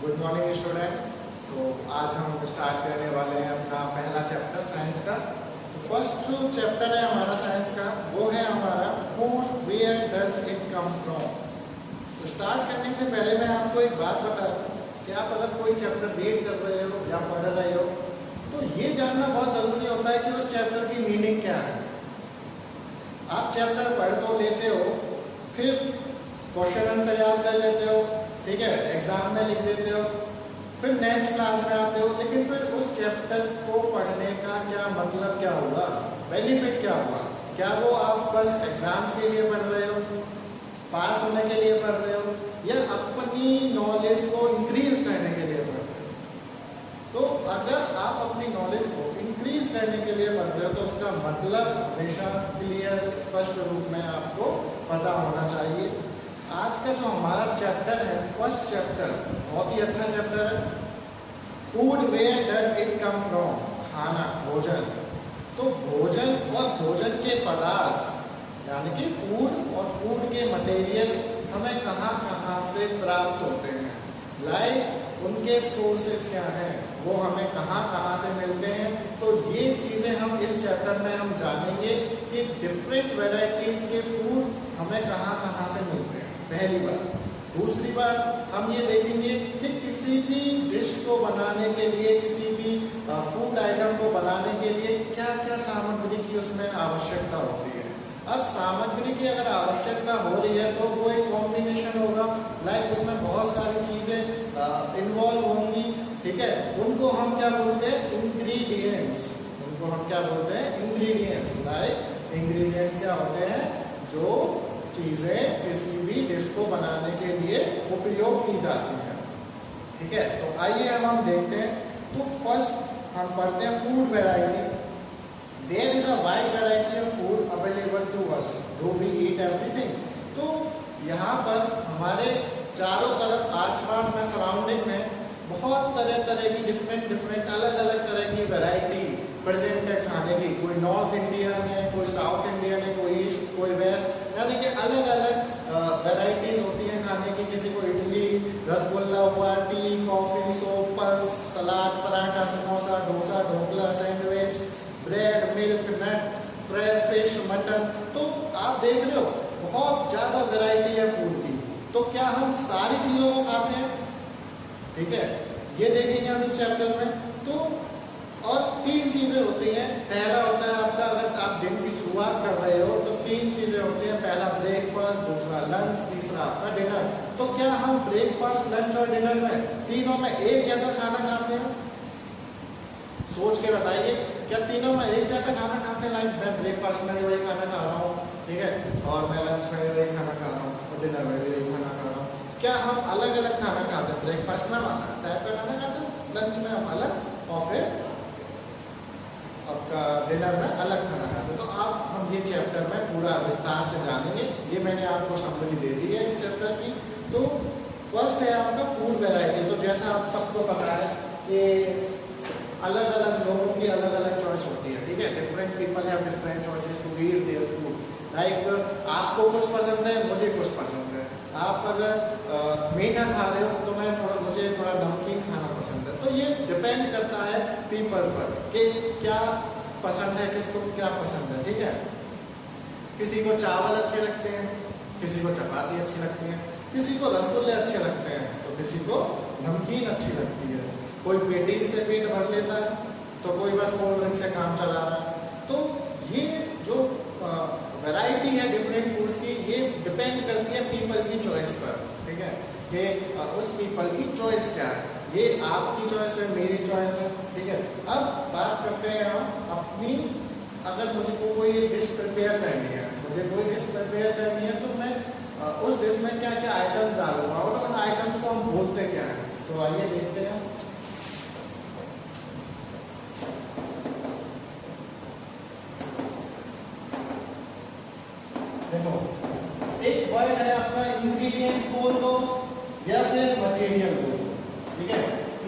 Good morning student. तो आज हम स्टार्ट करने वाले हैं अपना पहला चैप्टर साइंस का। फर्स्ट जो चैप्टर है हमारा साइंस का वो है हमारा food, where does it come from. तो स्टार्ट करने से पहले मैं आपको एक बात बता दूं कि आप अगर कोई चैप्टर रीड कर रहे हो या पढ़ रहे हो तो ये जानना बहुत ज़रूरी होता है कि उस चैप्टर की मीनिंग क्या है। आप चैप्टर पढ़ तो लेते हो, फिर क्वेश्चन आंसर याद कर लेते हो, ठीक है, एग्जाम में लिख देते हो, फिर नेक्स्ट क्लास में आते हो, लेकिन फिर उस चैप्टर को पढ़ने का क्या मतलब क्या हुआ, बेनिफिट क्या हुआ? क्या वो आप बस एग्जाम्स के लिए पढ़ रहे हो, पास होने के लिए पढ़ रहे हो, या अपनी नॉलेज को इंक्रीज करने के लिए पढ़ रहे हो? तो अगर आप अपनी नॉलेज को इंक्रीज करने के लिए पढ़ रहे हो तो उसका मतलब हमेशा क्लियर स्पष्ट रूप में आपको पता होना चाहिए। आज का जो हमारा चैप्टर है, फर्स्ट चैप्टर, बहुत ही अच्छा चैप्टर है, food where does it come from, खाना, भोजन। तो भोजन और भोजन के पदार्थ यानी कि फूड और फूड के मटेरियल हमें कहाँ कहाँ से प्राप्त होते हैं, लाइक उनके सोर्सेस क्या हैं, वो हमें कहाँ कहाँ से मिलते हैं। तो ये चीज़ें हम इस चैप्टर में हम जानेंगे कि डिफरेंट वैरायटीज़ के फूड हमें कहाँ कहाँ से मिलते हैं, पहली बात। दूसरी बात हम ये देखेंगे कि किसी भी डिश को बनाने के लिए, किसी भी फूड आइटम को बनाने के लिए क्या क्या सामग्री की उसमें आवश्यकता होती है। अब सामग्री की अगर आवश्यकता हो रही है तो वो एक कॉम्बिनेशन होगा, लाइक उसमें बहुत सारी चीज़ें इन्वॉल्व होंगी, ठीक है, उनको हम क्या बोलते हैं, इंग्रेडिएंट्स। उनको हम क्या बोलते हैं, इंग्रेडिएंट्स। लाइक इंग्रेडिएंट्स क्या होते हैं, जो चीज़ें किसी भी डिश को बनाने के लिए उपयोग की जाती हैं, ठीक है। तो आइए हम देखते हैं। तो फर्स्ट हम पढ़ते हैं food variety. There is a wide variety of food available to us, do we eat everything. तो यहाँ पर हमारे चारों तरफ आसपास में, सराउंडिंग में बहुत तरह तरह की डिफरेंट अलग अलग तरह की वैरायटी प्रेजेंट है खाने की। कोई नॉर्थ इंडियन है, कोई साउथ इंडियन है, कोई ईस्ट, कोई वेस्ट, यानी कि अलग अलग वैरायटीज होती हैं खाने की। किसी को इडली, रसगुल्ला हुआ, tea, coffee, soup, pulse, salad, paratha, samosa, dosa, dhokla, sandwich, bread, milk, nut, fried fish, mutton. तो आप देख रहे हो बहुत ज़्यादा वैरायटी है फूड की। तो क्या हम सारी चीज़ों को खाते हैं? ठीक है, ये देखेंगे हम इस चैप्टर में। तो और तीन चीज़ें होती हैं। पहला होता है आपका, अगर आप दिन की शुरुआत कर रहे हो तो तीन चीज़ें होती हैं। पहला ब्रेकफास्ट, दूसरा लंच, तीसरा आपका डिनर। तो क्या हम ब्रेकफास्ट, लंच और डिनर में तीनों में एक जैसा खाना खाते हैं? सोच के बताइए, क्या तीनों में एक जैसा खाना खाते हैं? लाइक मैं ब्रेकफास्ट में भी वही खाना खा रहा हूँ, ठीक है, और मैं लंच में भी वही खाना खा रहा हूँ, और डिनर में भी वही खाना खा रहा हूँ। क्या हम अलग अलग खाना खाते हैं? ब्रेकफास्ट में हम टाइप का खाना खाते हैं, लंच में हम अलग, और फिर आपका डिनर में अलग खाना खाते हैं। तो आप हम ये चैप्टर में पूरा विस्तार से जानेंगे। ये मैंने आपको समरी दे दी है इस चैप्टर की। तो फर्स्ट है आपका फूड वैरायटी। तो जैसा आप सबको पता है कि अलग अलग लोगों की अलग अलग चॉइस होती है, ठीक है, different people have different choices to eat their food. Like आपको कुछ पसंद है, मुझे कुछ पसंद है। आप अगर मीठा खा रहे हो तो मुझे थोड़ा नमकीन खाना पसंद है। तो ये डिपेंड करता है पीपल पर कि क्या पसंद है, किसको क्या पसंद है, ठीक है। किसी को चावल अच्छे लगते हैं, किसी को चपाती अच्छी लगती है, किसी को रसगुल्ले अच्छे लगते हैं, तो किसी को नमकीन अच्छी लगती है। कोई पेटीज से पेट भर लेता है, तो कोई बस कोल्ड ड्रिंक से काम चला रहा है। तो ये जो वैरायटी है डिफरेंट फूड्स की, ये डिपेंड करती है पीपल की चॉइस पर, ठीक है, कि उस पीपल की चॉइस क्या है। ये आपकी चॉइस है, मेरी चॉइस है, ठीक है। अब बात करते हैं हम अपनी, अगर मुझको कोई डिश प्रिपेयर करनी है, मुझे कोई डिश प्रिपेयर करनी है, तो मैं उस डिश में क्या क्या आइटम्स डालूंगा और उन आइटम्स को हम बोलते क्या हैं। तो आइए देखते हैं। देखो, एक वर्ड है आपका इंग्रेडिएंट्स बोल दो या फिर मटेरियल बोल दो, ठीक है।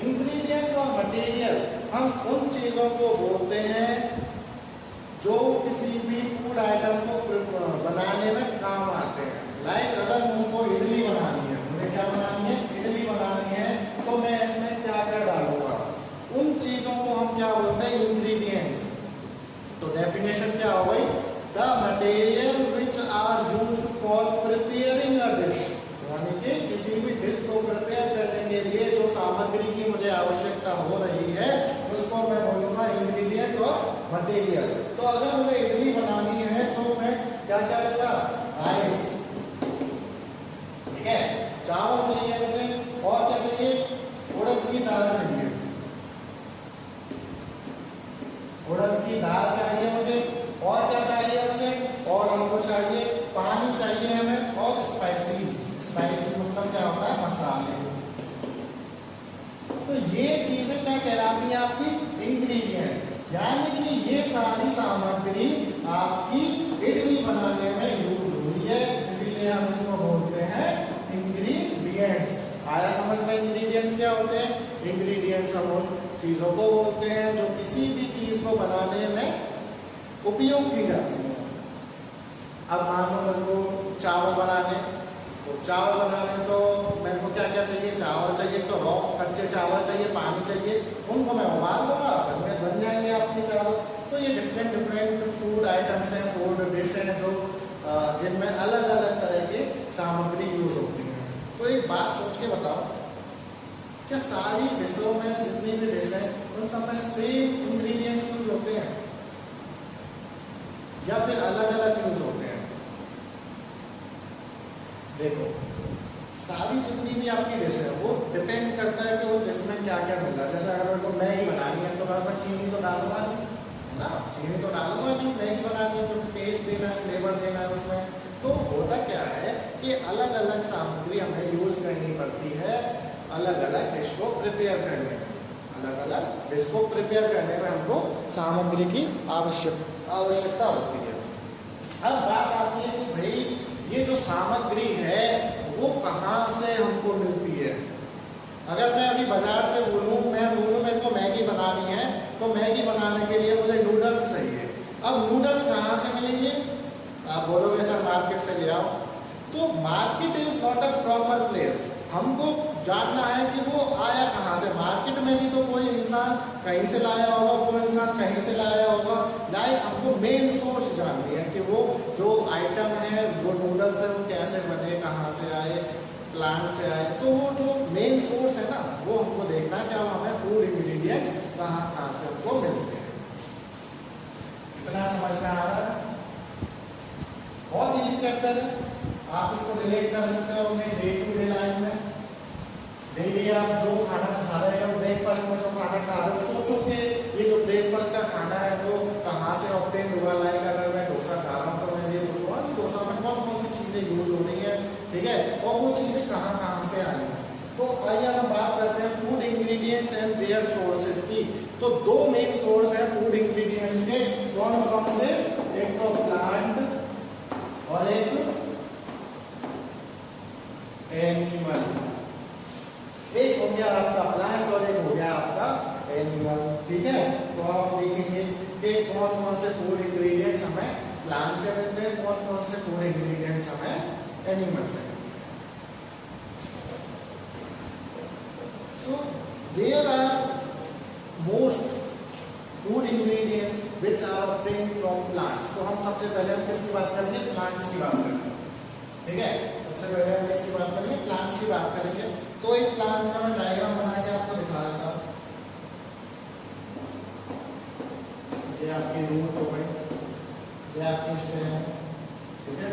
इंग्रेडिएंट्स और मटेरियल हम उन चीज़ों को बोलते हैं जो किसी भी फूड आइटम को बनाने में काम आते हैं। लाइक अगर मुझको इडली बनानी है, मुझे क्या बनानी है, इडली बनानी है, तो मैं डेफिनेशन क्या हो गई, the material which are used for preparing a dish, यानी कि किसी भी डिश को प्रिपेयर करने के लिए जो सामग्री की मुझे आवश्यकता हो रही है उसको मैं बोलूंगा इंग्रेडिएंट और मटेरियल। तो अगर मुझे इडली बनानी है तो मैं क्या क्या लूंगा, राइस, ठीक है, चावल चाहिए मुझे, और क्या चाहिए, उड़द की दाल चाहिए, उड़द की दाल चाहिए मुझे, और क्या चाहिए मुझे, और हमको चाहिए पानी चाहिए हमें, और स्पाइसीज, स्पाइसीज मतलब क्या होता है, मसाले। तो ये चीजें क्या कहलाती है आपकी, इंग्रेडिएंट, यानी कि ये सारी सामग्री आपकी इडली बनाने में यूज हुई है, इसीलिए हम इसको बोलते हैं इंग्रेडिएंट्स। आया समझ में इंग्रेडिएंट्स क्या होते हैं, इंग्रेडिएंट्स हम उन चीजों को बोलते हैं जो किसी भी चीज को बनाने में उपयोग की जाती है। अब मान लो मेरे को चावल बनाने, तो चावल बनाने तो मेरे को क्या क्या चाहिए, चावल चाहिए, तो रॉ कच्चे चावल चाहिए, पानी चाहिए, उनको मैं उबाल दूंगा, बन जाएंगे आपके चावल। तो ये डिफरेंट डिफरेंट फूड आइटम्स हैं, फूड डिश हैं जो जिनमें अलग अलग तरह के सामग्री यूज होती है। तो एक बात सोच के बताओ, क्या सारी डिशों में जितनी भी डिश है उन सब में सेम इंग्रेडिएंट्स यूज होते हैं या फिर अलग अलग यूज होते हैं? देखो, सारी जितनी भी आपकी डिश है वो डिपेंड करता है कि उस डिश में क्या क्या मिल रहा है। जैसे अगर मेरे को मैगी बनानी है तो मैं उसमें चीनी तो डालूंगा नहीं, है ना, चीनी तो डालूंगा नहीं, मैगी बनानी है तो टेस्ट देना है, फ्लेवर देना है उसमें। तो होता क्या है कि अलग अलग सामग्री हमें यूज करनी पड़ती है अलग अलग डिश को प्रिपेयर करने में, अलग अलग डिश को प्रिपेयर करने में हमको सामग्री की आवश्यकता होती है। अब बात आती है कि भाई ये जो सामग्री है वो कहाँ से हमको मिलती है। अगर मैं अभी बाजार से बोलूँ, मैं बोलूँ मेरे को मैगी बनानी है, तो मैगी बनाने के लिए मुझे नूडल्स चाहिए। अब नूडल्स कहाँ से मिलेंगे, आप बोलोगे सर मार्केट से ले आओ। तो market is not a proper place, हमको जानना है कि वो आया कहाँ से। मार्केट में भी तो कोई इंसान कहीं से लाया होगा, कोई इंसान कहीं से लाया होगा, लाइक हमको मेन सोर्स जाननी है कि वो जो आइटम है, वो नूडल्स है, वो कैसे बने, कहाँ से आए, प्लांट से आए। तो वो जो मेन सोर्स है ना, वो हमको देखना है कि हमें फूड इंग्रेडिएंट्स कहाँ से हमको मिलते हैं। इतना समझ में आ रहा है? बहुत इजी चैप्टर है, आप इसको रिलेट कर सकते हो अपने डे टू डे लाइफ में। डेली आप जो खाना खा रहे हो, ब्रेकफास्ट में जो खाना खा रहे हो, सोचो कि ये जो ब्रेकफास्ट का खाना है वो कहाँ से ऑब्टेन हुआ। लाइक अगर मैं डोसा खा रहा हूँ तो मैं ये सोचूंगा कि डोसा में कौन कौन सी चीज़ें यूज हो रही है, ठीक है, और वो चीज़ें कहाँ कहाँ से आई हैं। तो आइए हम बात करते हैं food ingredients and their sources की। तो दो मेन सोर्स है फूड इंग्रेडिएंट्स के, कौन कौन से, एक तो प्लांट और एक एनिमल। एक हो गया आपका प्लांट और एक हो गया आपका एनिमल, ठीक है। तो आप देखेंगे कि कौन कौन से फूड इंग्रेडिएंट्स हमें प्लांट से मिलते हैं, कौन कौन से फूड इंग्रेडिएंट्स हमें एनिमल से मिलते हैं। So there are most food ingredients which are obtained from plants. तो हम सबसे पहले हम किसकी बात करेंगे, प्लांट्स की बात करेंगे, ठीक है। सबसे पहले हम किसकी बात करेंगे, प्लांट्स की बात करेंगे। तो एक प्लांट का मैं डायग्राम बना के आपको दिखा रहा था। ये आपकी रूट हो गई, ये आपकी स्टेम है, ठीक है।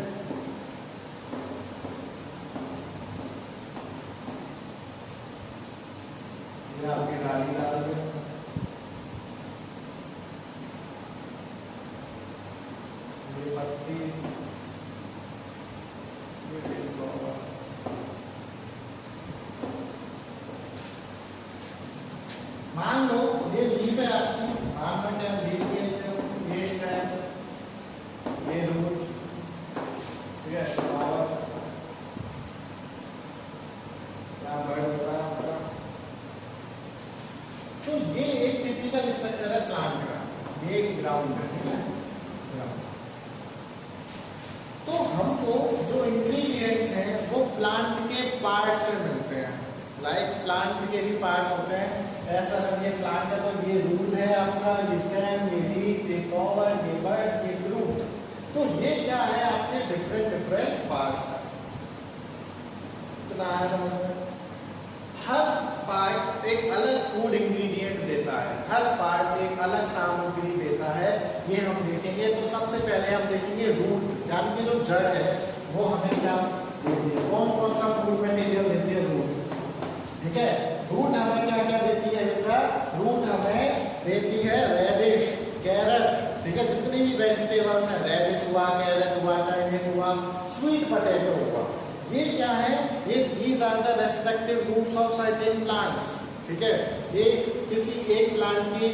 ये आपकी डालीदार है, ये पत्ती, मान लो ये लीफ है आपकी, मान लो क्या लीफ है, ये स्टेम, ये रूट, ठीक है, फ्लावर, यहाँ बर्ड होता है आपका। तो ये एक टिपिकल स्ट्रक्चर है प्लांट का, ये ग्राउंड है, ठीक है। तो हमको जो इंग्रेडिएंट्स हैं वो प्लांट के पार्ट से मिलते हैं। लाइक प्लांट के भी पार्ट्स होते हैं, ऐसा अगर ये प्लांट है तो ये रूट है आपका, ये स्टेम, ये लीफ, ये फ्लावर, ये बड, ये फ्रूट। तो ये क्या है आपके डिफरेंट पार्ट्स है। इतना है समझ में? हर पार्ट एक अलग फूड इंग्रेडिएंट देता है, हर पार्ट एक अलग सामग्री देता है, ये हम देखेंगे। तो सबसे पहले हम देखेंगे रूट, यानी कि जो जड़ है वो हमें क्या देती है, कौन कौन सा फूड मटेरियल देती है रूट। ठीक है, रूट हमें क्या क्या देती है बेटा, रूट हमें देती है रेडिश, कैरेट, ठीक है, जितनी भी वेजिटेबल्स हैं, रेडिश हुआ, कैरेट हुआ, टर्निप हुआ, स्वीट पोटैटो हुआ, ये क्या है, ये these are the respective roots of certain plants। ठीक है, ये किसी एक प्लांट की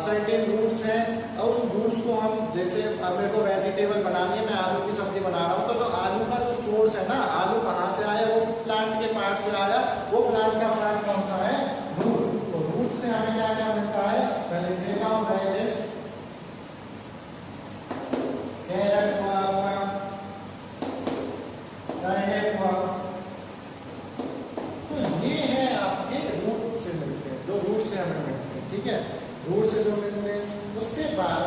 सर्टेन रूट्स हैं, और उन रूट्स को हम, जैसे अब मेरे को वेजिटेबल बनानी है, मैं आलू की सब्जी बना रहा हूँ, तो जो आलू का जो सोर्स है ना, आलू कहाँ से आया, वो प्लांट के पार्ट से आया, वो प्लांट का पार्ट कौन सा है, रूट। तो रूट से हमें क्या क्या मिलता है, पहले देखा हूँ रेडिश, कैरेट हुआ आपका, टर्निप हुआ, तो ये है आपके रूट से मिलते हैं, जो रूट से हमें मिलते हैं। ठीक है, रूट से जो मिलते हैं, उसके बाद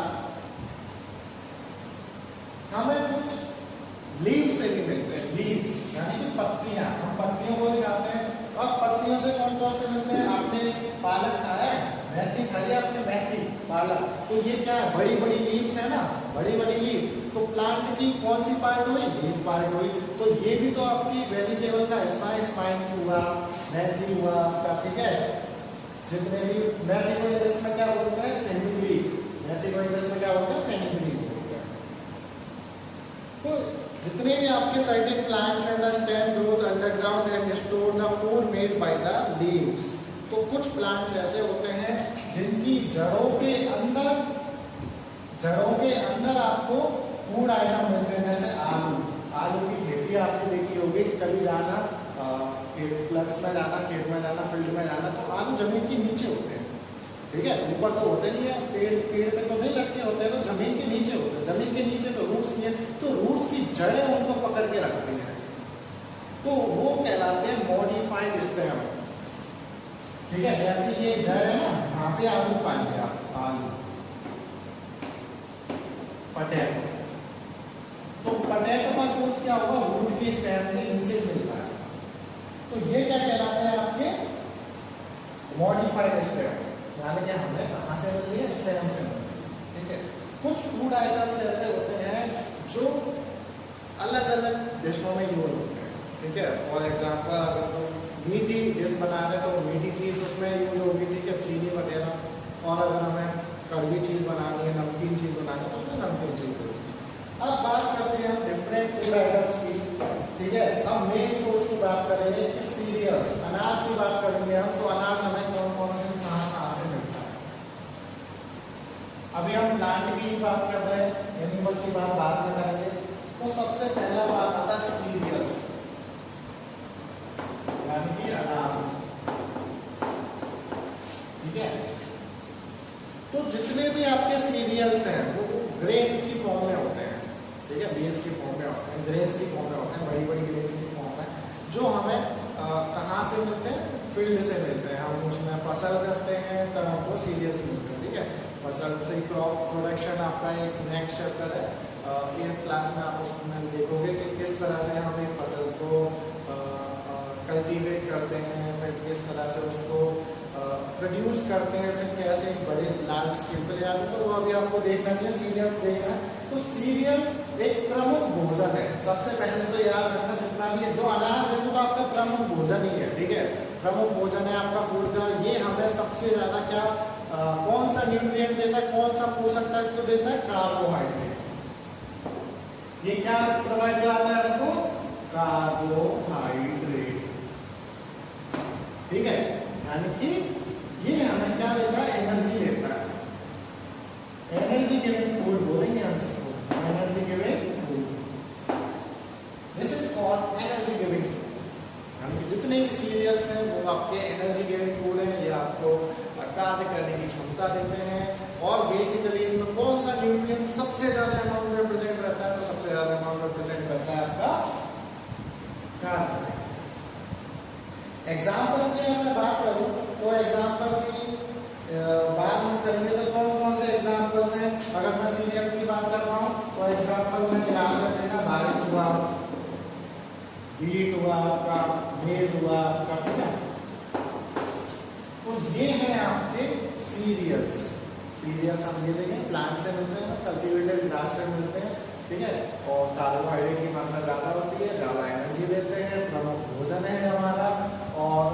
हमें कुछ लीव से भी मिलते हैं, लीव यानी कि पत्तियां, हम पत्तियों को भी खाते हैं। और पत्तियों से कौन कौन से मिलते हैं, आपने पालक खाया है, मेथी खाई है आपने, मेथी, पालक, तो ये क्या है, बड़ी बड़ी लीव्स है ना, बड़ी बड़ी लीव, तो प्लांट की कौन सी पार्ट हुई, लीफ पार्ट हुई। तो ये भी तो आपकी वेजिटेबल का हिस्सा है, स्पाइन हुआ, मेथी हुआ आपका। ठीक है, जितने भी, मेथी को इंग्लिश में क्या बोलते हैं, फेनुग्रीक, मेथी को इंग्लिश में क्या बोलते हैं, फेनुग्रीक बोलते हैं। तो जितने भी आपके सर्टेन प्लांट्स हैं, the stem grows underground and store the food made by the leaves. तो कुछ प्लांट्स ऐसे होते हैं जिनकी जड़ों के अंदर आपको फूड आइटम मिलते हैं, जैसे आलू, आलू की खेती आपने देखी होगी, कभी जाना प्लग्स में जाना, खेत में जाना, फील्ड में जाना, तो आलू जमीन के नीचे होते हैं। ठीक है, ऊपर तो होते नहीं है, पेड़ पे तो नहीं लटके होते हैं, तो जमीन के नीचे होते हैं, जमीन के नीचे तो रूट्स नहीं है, तो रूट्स की जड़ें उनको पकड़ के रखती हैं, तो वो कहलाते हैं मॉडिफाइड स्टेम। ठीक है, जैसे ये जड़ है ना, यहाँ पे आलू पाएंगे आप, आलू, पोटैटो, तो पोटैटो का सोर्स क्या होगा, रूट की स्टेम के नीचे मिलता है, तो ये क्या कहलाता है आपके मॉडिफाइड स्टेम, यानी कि हमने कहाँ से मिल लिया, स्टेम से मिल लिया। ठीक है, कुछ फूड आइटम्स ऐसे होते हैं जो अलग अलग देशों में यूज होते हैं। ठीक है, फॉर एग्जाम्पल अगर तो मीठी डिश बना रहे हैं तो मीठी चीज़ उसमें यूज होगी, ठीक है, चीनी वगैरह, और अगर हमें कड़वी चीज़ बनानी है, नमकीन चीज़ बनानी है, तो उसमें नमकीन चीज़ होगी। अब बात करते हैं हम डिफरेंट फूड आइटम्स की। ठीक है, अब मेन सोर्स की बात करेंगे कि सीरियल्स, अनाज की बात करेंगे हम, तो अनाज हमें कौन कौन से कहाँ से मिलता है। अभी हम प्लांट की बात कर रहे हैं, एनिमल की बात बाद में करेंगे। तो सबसे पहला बात आता है सीरियल्स, यानी कि अनाज। ठीक है, तो जितने भी आपके सीरियल्स हैं वो ग्रेन्स की फॉर्म में होते हैं। ठीक है, बीन्स की फॉर्म में होते हैं, ग्रेन्स की फॉर्म में होते हैं, बड़ी बड़ी ग्रेन्स की फॉर्म में, जो हमें कहाँ से मिलते हैं, फील्ड से मिलते हैं, हम उसमें फसल करते हैं तब हमको सीरियल्स मिलते हैं। ठीक है, फसल से क्रॉप प्रोडक्शन आपका एक नेक्स्ट चैप्टर है, 8th क्लास में आप उसमें देखोगे कि किस तरह से हम एक फसल को कल्टीवेट करते हैं, फिर किस तरह से उसको प्रोड्यूस करते हैं, फिर कैसे एक बड़े लार्ज स्केल पर ले जाते हैं, तो वो अभी आपको देखना नहीं है, सीरियल्स देखना है। तो सीरियल्स एक प्रमुख भोजन है। सबसे पहले तो याद रखना, जितना भी है जो अनाज है वो आपका प्रमुख भोजन ही है। ठीक है, प्रमुख भोजन है आपका फूड का। ये हमें सबसे ज़्यादा क्या कौन सा न्यूट्रिएंट देता है, कौन सा पोषक तत्व देता है, कार्बोहाइड्रेट। ये क्या प्रोवाइड कराता है आपको, कार्बोहाइड्रेट। ठीक है, यानी कि ये हमें क्या देता है, एनर्जी देता है, एनर्जी गिविंग फूड बोलेंगे हम इसको, energy giving food, this is called energy giving food. यानी कि जितने भी सीरियल्स हैं वो आपके एनर्जी गिविंग फूड हैं, ये आपको कार्य करने की क्षमता देते हैं। और बेसिकली इसमें कौन सा न्यूट्रिएंट सबसे ज्यादा अमाउंट में प्रेजेंट रहता है, तो सबसे ज्यादा अमाउंट में प्रेजेंट रहता है आपका कार्बोहाइड्रेट। एग्जाम्पल की अगर मैं बात करूं तो एग्जाम्पल की मेज हुआ आपका, ठीक है। तो ये है आपके सीरियल्स। सीरियल्स हम ये देखें प्लांट से मिलते हैं, कल्टीवेटेड ग्रास से मिलते हैं, ठीक है। और कार्बोहाइड्रेट की मात्रा ज़्यादा होती है, ज़्यादा एनर्जी देते हैं, प्रमुख भोजन है हमारा। और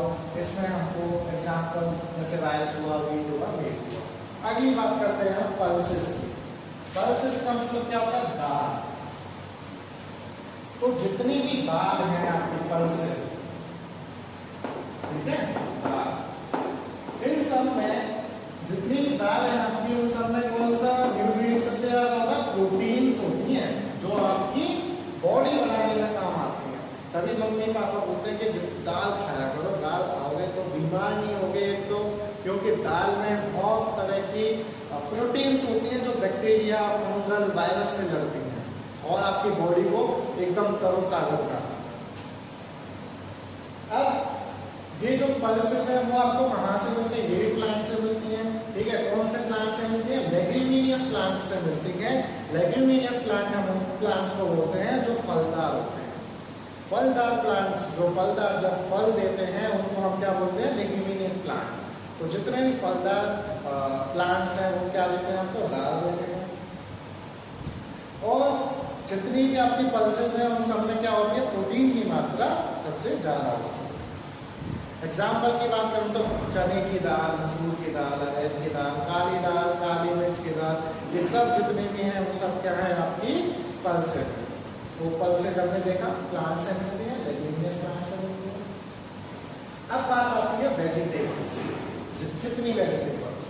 इसमें हमको एग्जाम्पल जैसे राइस हुआ, व्हीट हुआ, मेज हुआ। अगली बात करते हैं हम पल्सेस की। पल्सेस का मतलब क्या होता है? दाल। तो जितनी भी दाल है आपकी पल्सेस, ठीक है, दाल, इन सब में जितनी भी दाल है आपकी, उन सब में कौन सा न्यूट्रिएंट सबसे ज्यादा होता है? प्रोटीन्स होती हैं, जो आपकी बॉडी बनाने में काम आती है। तभी मम्मी पापा बोलते हैं कि दाल खाया करो, दाल खाओगे तो बीमार नहीं होगे। एक तो क्योंकि दाल में बहुत तरह की प्रोटीन्स होती हैं जो बैक्टीरिया, फंगल, वायरस से लड़ती हैं और आपकी बॉडी को एकदम तरोताजा बनाती है। अब ये जो पल्सेस है वो आपको कहाँ से मिलते हैं? ये प्लांट से मिलती हैं, ठीक है। कौन से प्लांट से मिलती है? लेग्यूमिनियस प्लांट से मिलती है। लेग्यूमिनियस प्लांट हम उन प्लांट्स को बोलते हैं जो फलदार होते हैं। फलदार प्लांट्स, जो फलदार जब फल देते हैं उनको हम क्या बोलते हैं? Leguminous plant. तो जितने भी फलदार प्लांट्स हैं वो क्या देते हैं? आपको दाल देते हैं। और जितनी भी आपकी पल्सेस हैं उन सब में क्या होती है? प्रोटीन की मात्रा सबसे ज़्यादा होती है। एग्जाम्पल की बात करूँ तो चने की दाल, मसूर की दाल, अरहर की दाल, काली मिर्च की दाल, ये सब जितने भी हैं वो सब क्या है? आपकी पल्सेस है। तो पल्सेस हमने देखा प्लांट से मिलती है, लेग्यूमिनस प्लांट से मिलती है। अब बात आती है वेजिटेबल्स, कितनी वेजिटेबल्स।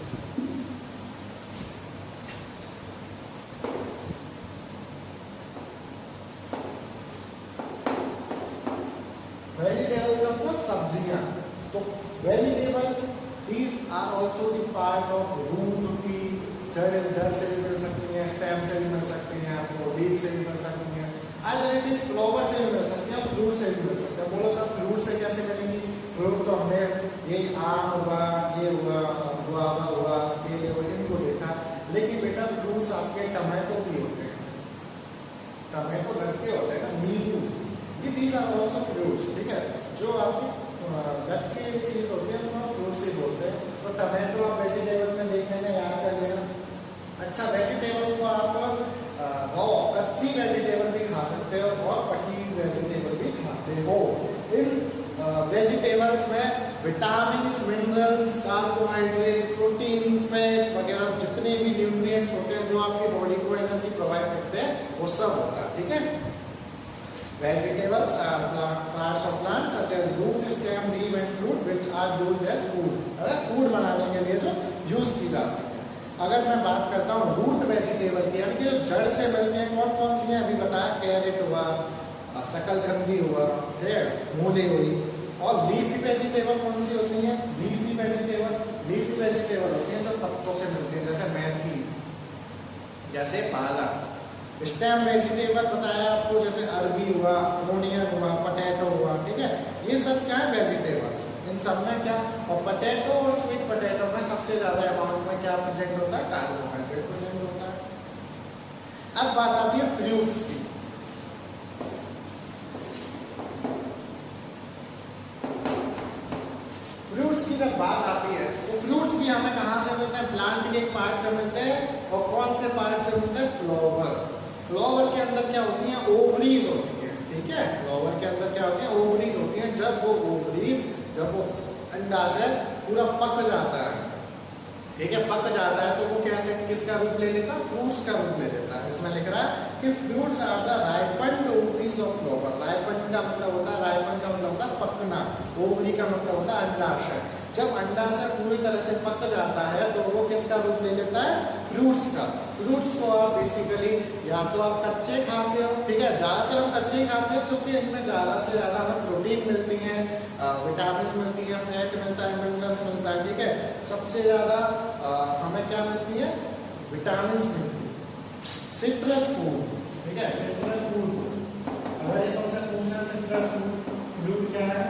वेजिटेबल्स का मतलब सब्जियां। तो vegetables these are also the part of root की, जड़ से भी मिल सकती हैं, स्टेम से भी मिल सकती हैं, आपको लीफ से भी मिल सकती हैं, अदर इट इज फ्लावर से भी मिल सकती हैं, फ्रूट से भी मिल सकते हैं। बोलो सर फ्रूट से कैसे मिलेंगी? फ्रूट तो हमने ये आम हुआ, ये हुआ, गुआवा हुआ, केले हुए, इनको देखा। लेकिन बेटा फ्रूट्स आपके टमाटो भी होते हैं, टमाटो लटके होते हैं ना, नींबू, ये दीज आर आल्सो फ्रूट्स, ठीक है। जो आपकी लटके चीज होती है उनको फ्रूट्स ही बोलते हैं। तो टमाटो आप वेजिटेबल में देख लेना, याद कर लेना। अच्छा, वेजिटेबल्स को आप कच्ची वेजिटेबल भी खा सकते हो और पकी वेजिटेबल भी खाते हो। इन वेजिटेबल्स में vitamins, minerals, carbohydrate, protein, fat वगैरह जितने भी न्यूट्रिएंट्स होते हैं जो आपकी बॉडी को एनर्जी प्रोवाइड करते हैं वो सब होता है, ठीक है। Vegetables are parts of plants such as root, stem, leaf and fruit which are used as food. Food बनाने के लिए जो यूज की जाती है। अगर मैं बात करता हूँ रूट वेजिटेबल की, यानी कि जो जड़ से मिलते हैं, कौन कौन सी हैं अभी बताया? कैरेट हुआ, शकलकंदी हुआ, ठीक है, मूली हुई। और लीफी वेजिटेबल कौन सी होती हैं? लीफी वेजिटेबल होती हैं जो पत्तों से मिलती हैं, जैसे मेथी, जैसे पालक। स्टेम वेजिटेबल बताया आपको, जैसे अरबी हुआ, ओनियन हुआ, पोटैटो हुआ, ठीक है। ये सब क्या है? वेजिटेबल्स। इन सब में क्या, और पोटैटो और स्वीट पोटैटो में सबसे ज्यादा अमाउंट में क्या प्रेजेंट होता है? कार्बोहाइड्रेट प्रेजेंट होता है। अब बात आती है फ्रूट्स की। फ्रूट्स की जब बात आती है तो फ्रूट्स भी हमें कहाँ से मिलते हैं? प्लांट के एक पार्ट से मिलते हैं। और कौन से पार्ट से मिलते हैं? फ्लावर। फ्लावर के अंदर क्या होती हैं? ओवरीज होती हैं, ठीक है। फ्लावर के अंदर क्या होती हैं? ओवरीज होती हैं। जब वो ओवरीज, जब वो अंडाशय पूरा पक जाता है, ठीक है, पक जाता है, तो वो कैसे, किसका रूप ले लेता है? फ्रूट्स का रूप ले लेता है। इसमें लिख रहा है कि fruits are the ripened ovaries of flower. Ripened का मतलब होता है, राइपन का मतलब होता है पकना, ओवरी का मतलब होता है अंडाशय। जब अंडाशय पूरी तरह से पक जाता है तो वो किसका रूप ले लेता है? फ्रूट्स का। फ्रूट्स को आप बेसिकली या तो आप कच्चे खाते हो, ठीक है, ज़्यादातर हम कच्चे खाते हो क्योंकि इनमें ज़्यादा से ज़्यादा हमें प्रोटीन मिलती हैं, विटामिन मिलती है, फैट मिलता है, मिनरल्स मिलता है, ठीक है। सबसे ज़्यादा हमें क्या मिलती है? विटामिन मिलती है। सिट्रस फूड, ठीक है, सिट्रस फूड। अगर ये कौन सा पूछ रहा है सिट्रस फूड, फ्रूट क्या है?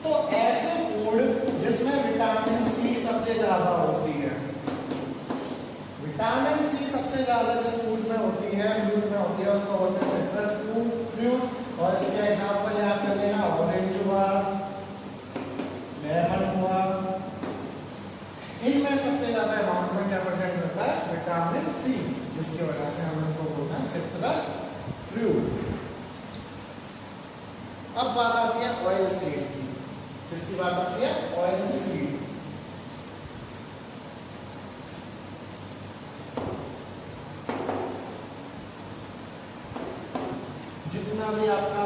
तो ऐसे फूड जिसमें विटामिन सी सबसे ज्यादा होती है। विटामिन सी सबसे ज्यादा जिस फूड में होती है, फ्रूट में होती है, उसको बोलते हैं सिट्रस फ्रूट। और इसके एग्जांपल याद कर लेना, ऑरेंज विटामिन सी, जिसकी वजह से हम इनको बोलते हैं सिट्रस फ्रूट। अब बात आती है ऑयल सीड की। किसकी बात आती है? Oil seed. जितना भी आपका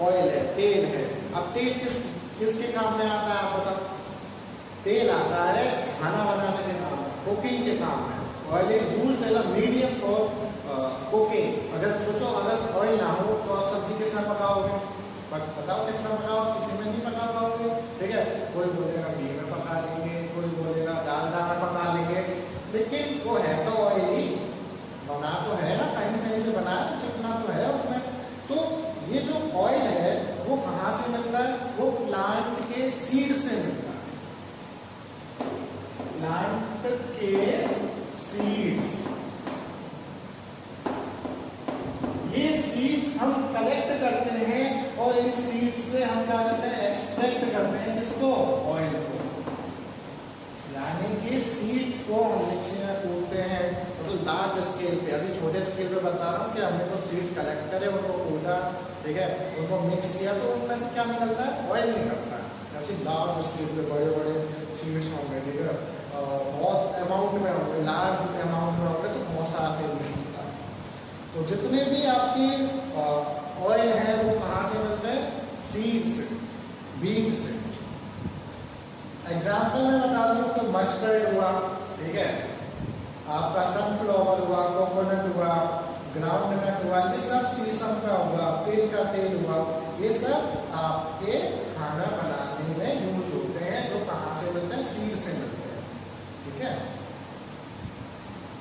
ऑयल है, तेल है, अब तेल किसके काम में आता है आप बताओ? तेल आता है खाना बनाने के काम में, कुकिंग के काम में। Oil is used as a medium for cooking. अगर सोचो अगर ऑयल ना हो तो आप सब्जी किस में पकाओगे? बताओ किस में पकाओ? किसी में नहीं पका पाओगे, ठीक है। कोई बोलेगा घी में पका लेंगे, कोई बोलेगा डालडा में पका लेंगे, लेकिन वो है तो ऑयल ही, बना तो है ना, कहीं से बना है, चिकना तो है उसमें। तो ये जो ऑयल है वो कहाँ से मिलता है? वो प्लांट के सीड से मिलता है। प्लांट के सीड्स, ये सीड्स हम कलेक्ट करते हैं और इन सीड्स से हम क्या करते हैं? एक्सट्रैक्ट करते हैं किसको? ऑयल को। यानी कि सीड्स को हम मिक्सी में कूटते हैं, मतलब लार्ज स्केल पे। अभी छोटे स्केल पे बता रहा हूँ कि हमने तो सीड्स कलेक्ट करे, उनको कूटा, ठीक है, उनको मिक्स किया, तो उनमें से क्या निकलता है? ऑयल निकलता है। ऐसे लार्ज स्केल पे बड़े बड़े सीड्स होंगे, ठीक है, बहुत अमाउंट में होंगे, लार्ज अमाउंट में होंगे, तो बहुत सारा तेल निकलता है। तो जितने भी आपकी ऑयल है वो कहाँ से मिलते हैं? सीड से, बीज से। एग्जाम्पल में बता दूं तो मस्टर्ड हुआ, ठीक है, आपका सनफ्लावर हुआ, कोकोनट हुआ, ग्राउंडनट हुआ, ये सब सीसम का हुआ, तिल का तेल हुआ, ये सब आपके खाना बनाने में यूज होते हैं। जो कहाँ से मिलते हैं? सीड से मिलते हैं, ठीक है।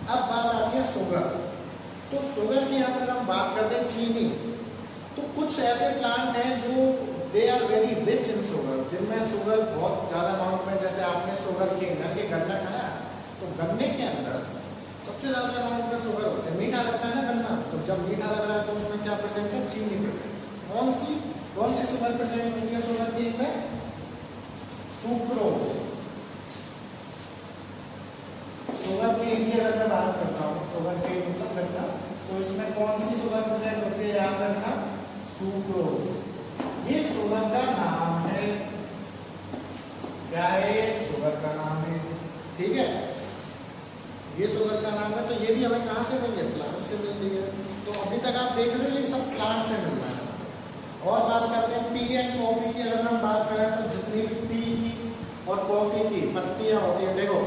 अब बात आती है शुगर। तो शुगर की अगर हम बात करते हैं, चीनी, तो कुछ ऐसे प्लांट हैं जो they are very rich in sugar, जिनमें शुगर बहुत ज़्यादा अमाउंट में, जैसे आपने शुगर केन के गन्ना खाया, तो गन्ने के अंदर सबसे ज़्यादा अमाउंट में शुगर होता है। मीठा लगता है ना गन्ना, तो जब मीठा लग रहा है तो उसमें क्या प्रेजेंट है? चीनी प्रेजेंट। कौन सी शुगर प्रेजेंट होती है शुगर केन में? सुक्रोज। शुगर केन की अगर मैं बात करता हूँ, शुगर केन मतलब गन्ना, तो इसमें कौन सी शुगर प्रेजेंट होती है? याद रखना, सुक्रोज। ये शुगर का नाम है। क्या है? शुगर का नाम है, ठीक है, ये शुगर का नाम है। तो ये भी हमें कहाँ से मिल रही है? प्लांट से मिल रही है। तो अभी तक आप देख रहे हो ये सब प्लांट से मिल रहा है। और बात करते हैं टी एंड कॉफी की। अगर हम बात करें तो जितनी भी टी की और कॉफी की पत्तियां होती हैं, देखो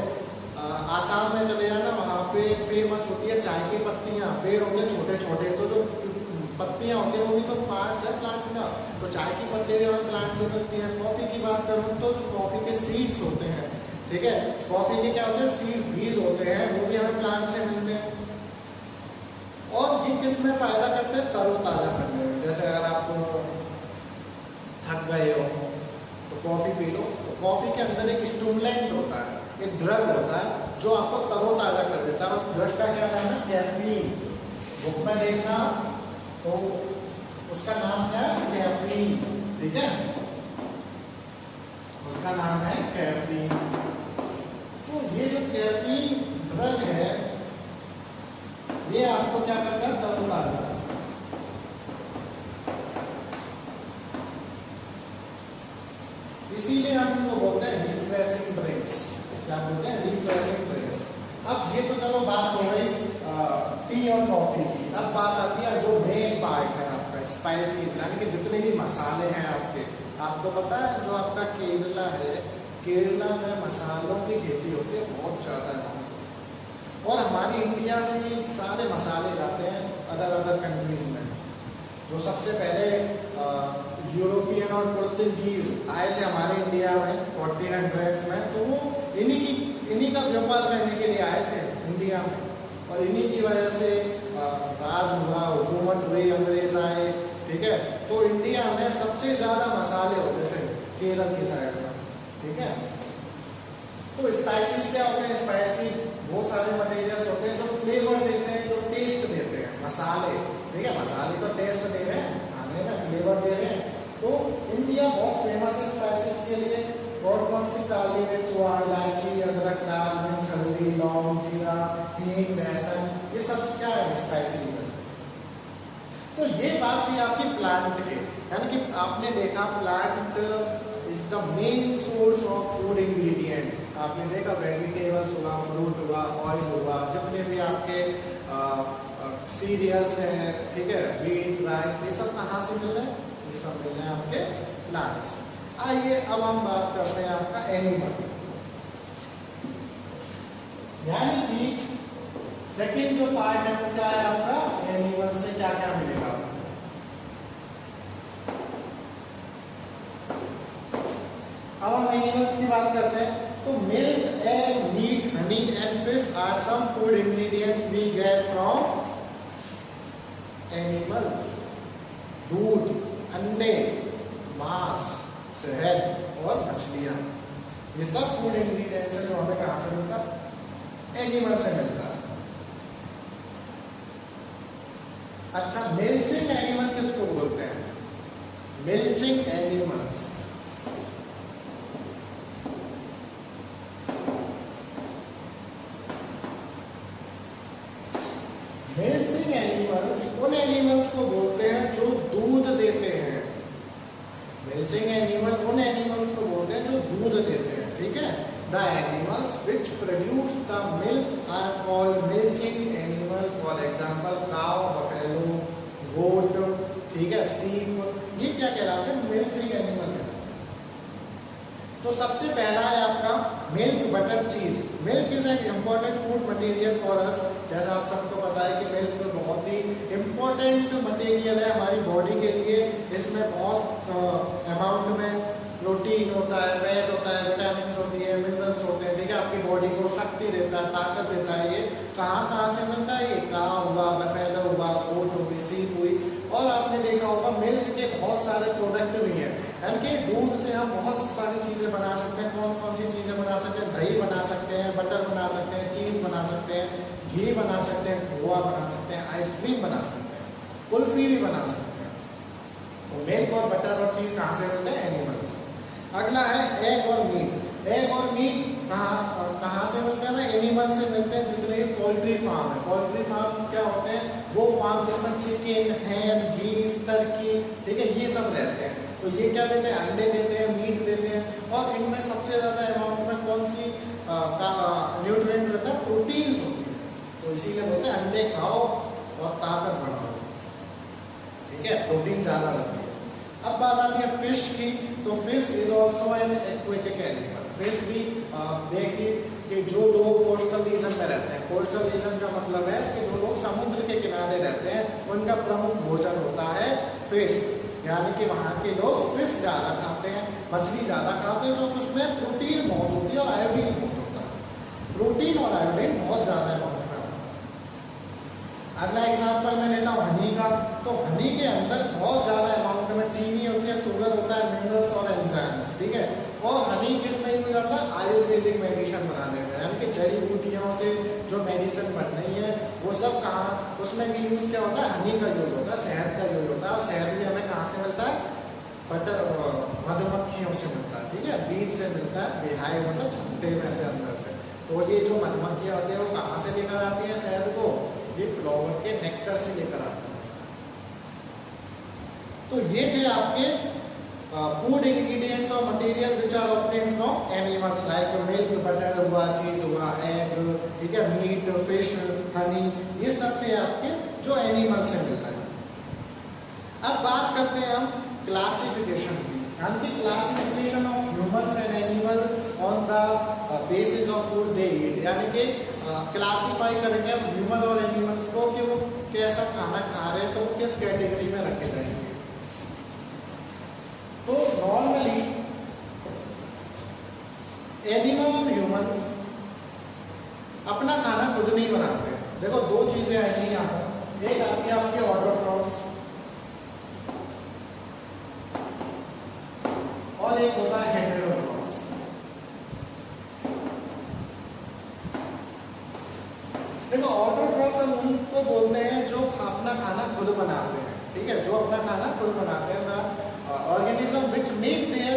आसाम में चले जाना, वहाँ पे फेमस होती है चाय की पत्तियां। पेड़ होते हैं छोटे छोटे, तो जो पत्तियां होती हैं वो भी तो पार्ट्स है प्लांट का। तो चाय की पत्ती भी हमें प्लांट से मिलती है। कॉफी की बात करूँ तो जो कॉफी के सीड्स होते हैं, ठीक है, कॉफी के क्या होते हैं? सीड्स, बीज होते हैं, वो भी हमें प्लांट से मिलते हैं। और ये किस में फायदा करते हैं? तरोताजा करने में। जैसे अगर आप थक गए हो तो कॉफी पी लो, तो कॉफी के अंदर एक स्टिमुलेंट होता है, एक ड्रग होता है जो आपको तरोताजा कर देता है। उस ड्रग का क्या नाम है? कैफीन। बुक में देखना तो उसका नाम क्या है? कैफीन, ठीक है, उसका नाम है कैफीन। तो ये जो कैफीन ड्रग है, ये आपको क्या करता है? तरोताजा। इसीलिए हम उनको बोलते हैं रिफ्रेशिंग ड्रिंक्स। क्या बोलते हैं? Refreshing drinks. अब ये तो चलो बात हो गई टी और कॉफी की। अब बात आती है जो मेन पार्ट है आपका, स्पाइसेस, यानी कि जितने भी मसाले हैं आपके। आपको पता है जो आपका केरला है, केरला में मसालों की खेती होती है बहुत ज़्यादा है, और हमारी इंडिया से ये सारे मसाले जाते हैं अदर कंट्रीज में। जो सबसे पहले यूरोपियन और पुर्तगीज आए थे हमारे इंडिया में 1400s में, तो वो इन्हीं का व्यापार करने के लिए आए थे इंडिया में, और इन्हीं की वजह से राज हुआ, हुकूमत हुई, अंग्रेज आए, ठीक है। तो इंडिया में सबसे ज़्यादा मसाले होते थे केरल की साइड में, ठीक है। तो स्पाइसेस क्या होते हैं? स्पाइसेस वो सारे मटेरियल्स होते हैं जो फ्लेवर देते हैं, जो टेस्ट देते हैं। मसाले, ठीक है, मसाले तो टेस्ट दे रहे हैं, खाने में फ्लेवर दे रहे हैं। तो इंडिया बहुत फेमस है स्पाइसेस के लिए। और कौन सी? काली मिर्च हुआ, इलायची, अदरक, लाल मिर्च, हल्दी, हल्दी, लौंग, जीरा, हींग, लहसुन, ये सब क्या है? स्पाइसेस है। तो ये बात थी आपकी प्लांट के, यानी कि आपने देखा plant is the main source of food ingredient. आपने देखा वेजिटेबल्स हुआ, फ्रूट हुआ, ऑयल हुआ, जितने भी आपके सीरियल्स हैं, ठीक है, व्हीट, राइस, ये सब कहाँ से मिल रहे हैं? ये सब मिल रहे हैं आपके प्लांट से। आइए अब हम बात करते हैं आपका एनिमल, यानी कि सेकेंड जो पार्ट है वो क्या है आपका? एनिमल से क्या क्या मिलेगा? अब हम एनिमल्स की बात करते हैं। तो milk, egg, meat, honey and fish are some food ingredients we get from animals. दूध, अंडे, मांस, शहद और मछलियां, ये सब फूड इंग्रेडिएंट्स है जो हमें कहां से मिलता है? एनिमल से मिलता है। अच्छा, मिल्चिंग एनिमल किसको बोलते हैं? मिल्चिंग एनिमल्स, मिल्चिंग एनिमल्स उन एनिमल्स को बोलते हैं जो दूध देते हैं। मिल्चिंग एनिमल उन एनिमल्स को बोलते हैं जो दूध देते हैं, ठीक है। The animals which produce the milk are called milching animal. For example cow, buffalo, goat, ठीक है, सीप, ये क्या कहलाते हैं? मिल्चिंग एनिमल है। तो सबसे पहला है आपका मिल्क, बटर, चीज। Milk is an important food material for us. जैसा आप सबको पता है कि मिल्क बहुत ही इम्पोर्टेंट मटेरियल है हमारी बॉडी के लिए। इसमें बहुत अमाउंट में प्रोटीन होता है, फैट होता है, विटामिन होती है, मिनरल्स होते हैं, ठीक है, आपकी बॉडी को शक्ति देता है, ताकत देता है। ये कहाँ से मिलता है? ये काव हुआ, बफेलो हुआ, गोट हुई, सीप हुई। और आपने देखा होगा मिल्क के बहुत सारे प्रोडक्ट भी हैं, यानी कि दूध से हम बहुत सारी चीज़ें बना सकते हैं। कौन कौन सी चीज़ें बना सकते हैं? दही बना सकते हैं, बटर बना सकते हैं, चीज़ बना सकते हैं, घी बना सकते हैं, खोआ बना सकते हैं, आइसक्रीम बना सकते हैं, कुल्फी भी बना सकते हैं। तो मिल्क और बटर और चीज़ कहाँ से मिलते हैं? एनिमल से। अगला है एग और मीट। एग और मीट कहाँ से मिलते हैं? एनिमल से मिलते हैं। जितने भी पोल्ट्री फार्म है, पोल्ट्री फार्म क्या होते हैं? वो फार्म जिसमें चिकन, हैम, घीस, टर्की, ठीक है, ये सब रहते हैं। तो ये क्या देते हैं? अंडे देते हैं, मीट देते हैं। और इनमें सबसे ज़्यादा अमाउंट में कौन सी न्यूट्रिएंट रहता है? प्रोटीन्स होती है। तो इसीलिए बोलते हैं अंडे खाओ और ताकत बढ़ाओ, ठीक है, प्रोटीन ज़्यादा रहती है। अब बात आती है फिश की। तो fish is also an aquatic animal. Fish भी देखिए कि जो लोग कोस्टल रीजन में रहते हैं, कोस्टल रीजन का मतलब है कि जो लोग समुद्र के किनारे रहते हैं, उनका प्रमुख भोजन होता है फिश। यानी कि वहाँ के लोग फिश ज़्यादा खाते हैं, मछली ज़्यादा खाते हैं, तो उसमें प्रोटीन बहुत होती है और आयोडीन बहुत होता है। प्रोटीन और आयोडीन बहुत ज़्यादा अमाउंट में होता है। अगला एग्जाम्पल मैं लेता हूँ हनी का। तो हनी के अंदर बहुत ज़्यादा अमाउंट में चीनी होती है, शुगर होता है, मिनरल्स और एंजाइम्स, ठीक है। और हनी किस में यूज होता है? आयुर्वेदिक मेडिसिन बनाने में, यानी कि जड़ी बूटियों से जो मेडिसिन बन रही है वो सब कहाँ, उसमें भी यूज क्या होता है? हनी का यूज होता है, शहद का यूज होता है। और शहद भी हमें कहाँ से मिलता है? बटर, मधुमक्खियों से मिलता है, ठीक है, बीज से मिलता है, बिहाई मतलब छत्ते में से अंदर से। तो ये जो मधुमक्खियाँ होती है वो कहाँ से लेकर आती है शहद को? ये फ्लावर के नेक्टर से लेकर आती है। तो ये थे आपके फूड इंग्रेडिएंट्स और material which are obtained from animals like milk, butter हुआ, चीज हुआ, एग, ठीक है, मीट, फिश, हनी, ये सब थे आपके जो एनिमल से मिल रहे हैं। अब बात करते हैं हम क्लासिफिकेशन की, यानी कि classification of humans and animal on the basis of food they eat, यानी कि क्लासिफाई करेंगे हम ह्यूमन और एनिमल्स को कि वो कैसा खाना खा रहे हैं, तो वो किस कैटेगरी में रखे जाएंगे। तो नॉर्मली एनिमल और ह्यूमंस अपना खाना खुद नहीं बनाते। देखो दो चीजें आती हैं यहाँ पर, एक आती है आपकी ऑटोट्रॉफ्स और एक होता है हेटेरोट्रॉफ्स। देखो ऑटोट्रॉफ्स हम उनको बोलते हैं जो अपना खाना खुद बनाते हैं, ठीक है, जो अपना खाना खुद बनाते हैं। Organism which make their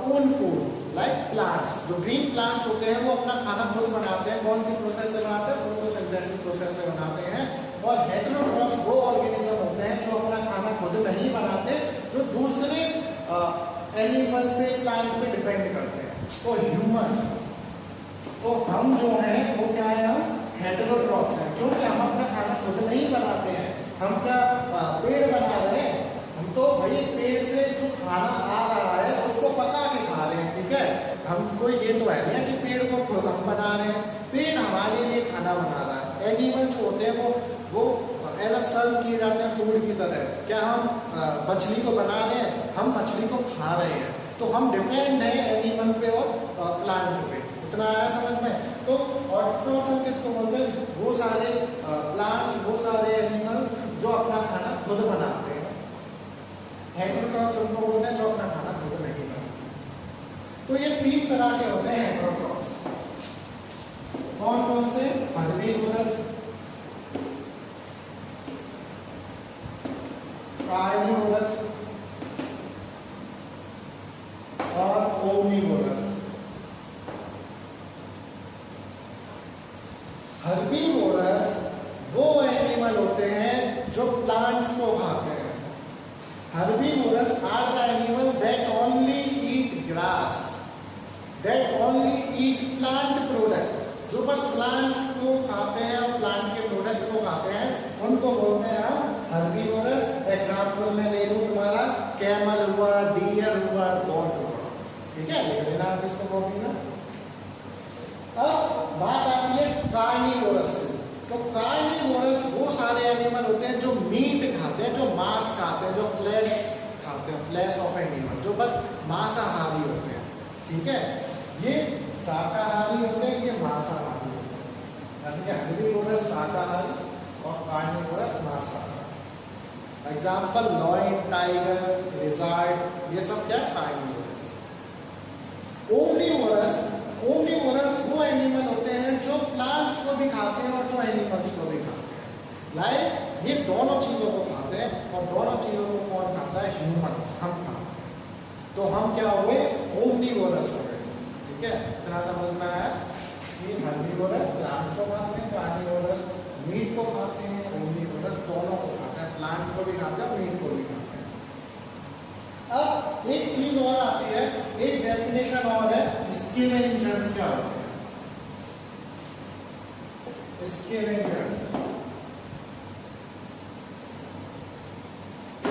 own food, like plants, जो ग्रीन प्लांट्स होते हैं वो अपना खाना खुद बनाते हैं। कौन सी प्रोसेस से बनाते हैं? फोटोसिंथेसिस प्रोसेस से बनाते हैं। और हेटेरोट्रॉफ्स वो ऑर्गेनिज्म होते हैं जो अपना खाना खुद नहीं बनाते, जो दूसरे एनिमल पे, प्लांट पे डिपेंड करते हैं। तो ह्यूमन, तो हम जो हैं वो क्या है? हम हेटेरोट्रॉफ्स हैं, क्योंकि हम अपना खाना खुद नहीं बनाते हैं। हम क्या पेड़ बना रहे हैं? हम तो भाई पेड़ से जो खाना आ रहा है उसको पका के खा रहे हैं, ठीक है। हमको ये तो है नहीं कि पेड़ को खुद हम बना रहे हैं, पेड़ हमारे लिए खाना बना रहा है। एनिमल्स होते हैं वो एज अ सर्व किए जाते हैं फूड की तरह। क्या हम मछली को बना रहे हैं? हम मछली को खा रहे हैं। तो हम डिपेंड है एनिमल पे और प्लांट पे। इतना आया समझ में? तो ऑटोट्रॉफ्स हम किसको बोलते हैं? वो सारे प्लांट्स, वो सारे एनिमल्स जो अपना खाना खुद बनाते हैं। हेटेरोट्रॉफ्स उनको बोलते हैं जो अपना खाना खुद नहीं बनाते। तो ये 3 तरह के होते हैं हेटेरोट्रॉफ्स। कौन कौन से? हर्बीवोरस, कार्निवोरस और ओमनिवोरस। हर्बीवोरस वो एनिमल होते हैं जो प्लांट्स को खाते हैं। Herbivores are the animal that only eat grass, that only eat plant product, जो बस प्लांट्स को खाते हैं और प्लांट के प्रोडक्ट को खाते हैं, उनको बोलते हैं हम हर्बीवोरस। एग्जाम्पल में ले लूं तुम्हारा कैमल हुआ, डियर हुआ, गॉट हुआ, ठीक है, लिख लेना आप इसको कॉपी में। अब बात आती है कार्निवोरस से। तो कार्निवोरस वो सारे एनिमल होते हैं जो मीट खाते हैं, जो मांस खाते हैं, जो फ्लैश खाते हैं, फ्लैश ऑफ एनिमल, जो बस मांसाहारी होते हैं, ठीक है। ये शाकाहारी होते हैं, ये मांसाहारी होते हैं। यानी कि हर्बीवोरस शाकाहारी और कार्निवोरस मांसाहारी। एग्जाम्पल लॉयन, टाइगर, लिजर्ड, ये सब क्या? कार्निवोरस। ओमनिवोरस, ओमनिवोरस वो एनिमल होते हैं जो प्लांट्स को भी खाते हैं और जो एनिमल्स को भी खाते हैं। लाइक ये दोनों चीजों को खाते हैं, और दोनों चीजों को कौन खाता है? ह्यूमंस, हम खाते हैं। तो हम क्या हुए? ओमनिवोरस हो गए, ठीक है। इतना समझ में आया कि हर्बीवोरस प्लांट्स को खाते हैं, कार्निवोरस मीट को खाते हैं, ओमनिवोरस दोनों को खाते हैं, प्लांट को भी खाते हैं और मीट को भी खाते हैं। अब एक चीज और आती है, एक डेफिनेशन और है, स्कैवेंजर्स क्या होते हैं? स्कैवेंजर्स,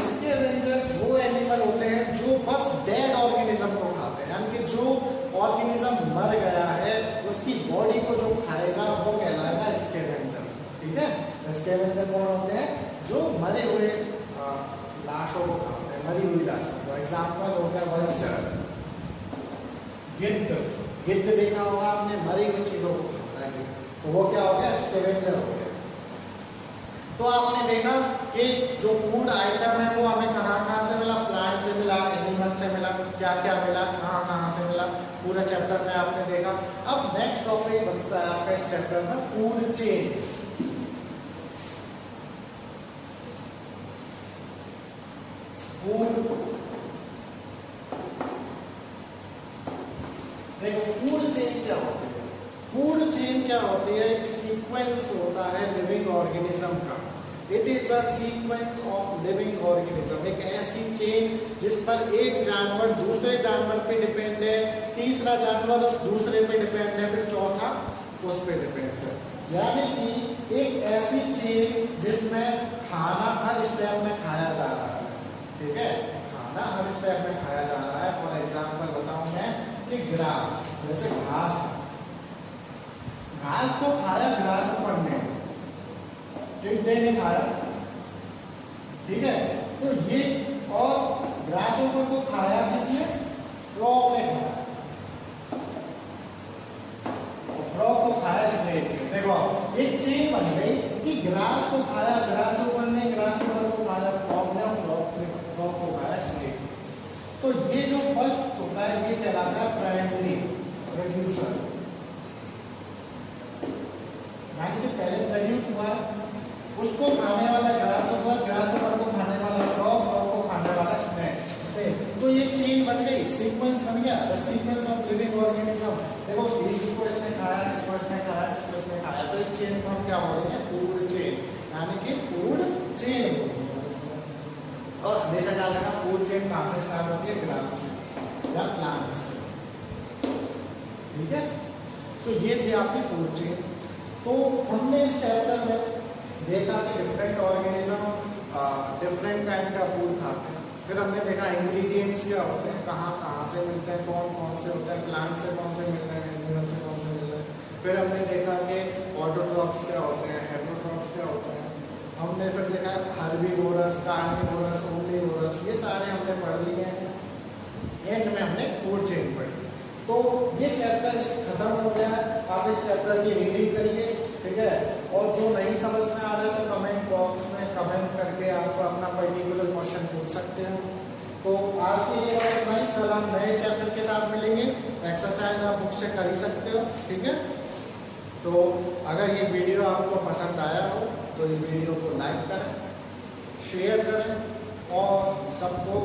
स्कैवेंजर्स वो एनिमल होते हैं जो बस डेड ऑर्गेनिज्म को खाते हैं, यानी कि जो ऑर्गेनिज्म मर गया है उसकी बॉडी को जो खाएगा वो कहलाएगा स्कैवेंजर, ठीक है। स्कैवेंजर कौन होते हैं? जो मरे हुए लाशों को खाते हैं, मरी हुई लाशों को। एग्जाम्पल हो गया वल्चर, गिद्ध, गिद्ध देखा होगा आपने, मरी हुई चीजों को खाता है, तो वो क्या हो गया? स्कैवेंजर हो गया। तो आपने देखा कि जो फूड आइटम है वो हमें कहाँ से मिला? प्लांट से मिला, एनिमल से मिला, क्या क्या मिला, कहाँ से मिला, पूरा चैप्टर में आपने देखा। अब नेक्स्ट टॉपिक बचता है आपका इस चैप्टर में फूड चेन। देखो फूड चेन क्या होती है? फूड चेन क्या होती है? एक सीक्वेंस होता है लिविंग ऑर्गेनिज्म का। It is a sequence of living organism, एक ऐसी चेन जिस पर एक जानवर दूसरे जानवर पे डिपेंड है, तीसरा जानवर उस दूसरे पे डिपेंड है, फिर चौथा उस पे डिपेंड है। यानी कि एक ऐसी चेन जिसमें खाना हर स्टेप में खाया जा रहा है, ठीक है, खाना हर स्टेप में खाया जा रहा है। फॉर एग्जाम्पल बताऊं मैं कि ग्रास, जैसे घास, घास को खाया ग्रास ने, टिड्डे ने खाया, ठीक है। तो ये और ग्रासोफर को खाया किसने? फ्रॉग ने खाया, फ्रॉग को खाया स्नेक ने। देखो एक चेन बन गई कि ग्रास को खाया ग्रासोफर ने, ग्रासोफर को खाया फ्रॉग ने, फ्रॉग को खाया स्नेक। तो ये जो फर्स्ट होता है ये कहलाता है प्राइमरी प्रोड्यूसर, यानी कि पहले प्रोड्यूस हुआ, उसको खाने वाला ग्रासोफर, ग्रासोफर को खाने वाला फ्रॉग, फ्रॉग को खाने वाला स्नेक। तो ये चेन बन गई, सीक्वेंस बन गया the sequence of living organism. देखो इसको इसने खाया, इसको इसने खाया, इसको इसने खाया, तो इस चेन को हम क्या बोलेंगे? फूड चेन, यानी कि फूड चेन। और हमेशा क्या लेना, फूड चेन कहाँ से स्टार्ट होती है? ग्रास से या प्लांट से, ठीक है। तो ये थी आपकी फूड चेन। तो हमने इस चैप्टर में देखा कि डिफरेंट ऑर्गेनिज्म डिफरेंट काइंड का फूड खाते हैं। फिर हमने देखा इंग्रेडिएंट्स क्या होते हैं, कहाँ कहाँ से मिलते हैं, कौन कौन से होते हैं, प्लांट से कौन से मिल रहे हैं, एनिमल से कौन से मिल रहे हैं। फिर हमने देखा कि ऑटोट्रॉप्स क्या होते हैं, हेटेरोट्रॉप्स क्या होते हैं। हमने फिर देखा हर्बीवोरस, कार्निवोरस, ओमनीवोरस, ये सारे हमने पढ़ लिए हैं। एंड में हमने फूड चेन पढ़ी। तो ये चैप्टर खत्म हो गया है। आप इस चैप्टर की रीडिंग करिए, ठीक है। और जो नहीं समझ में आ रहा है तो कमेंट बॉक्स में कमेंट करके आपको अपना पर्टिकुलर क्वेश्चन पूछ सकते हो। तो आज के लिए बस इतना ही। कल हम नए चैप्टर के साथ मिलेंगे। एक्सरसाइज आप बुक से कर ही सकते हो, ठीक है। तो अगर ये वीडियो आपको पसंद आया हो तो इस वीडियो को लाइक करें, शेयर करें और सबको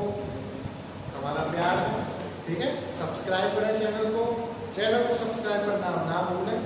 हमारा प्यार है, ठीक है। सब्सक्राइब करें चैनल को सब्सक्राइब करना ना भूलें।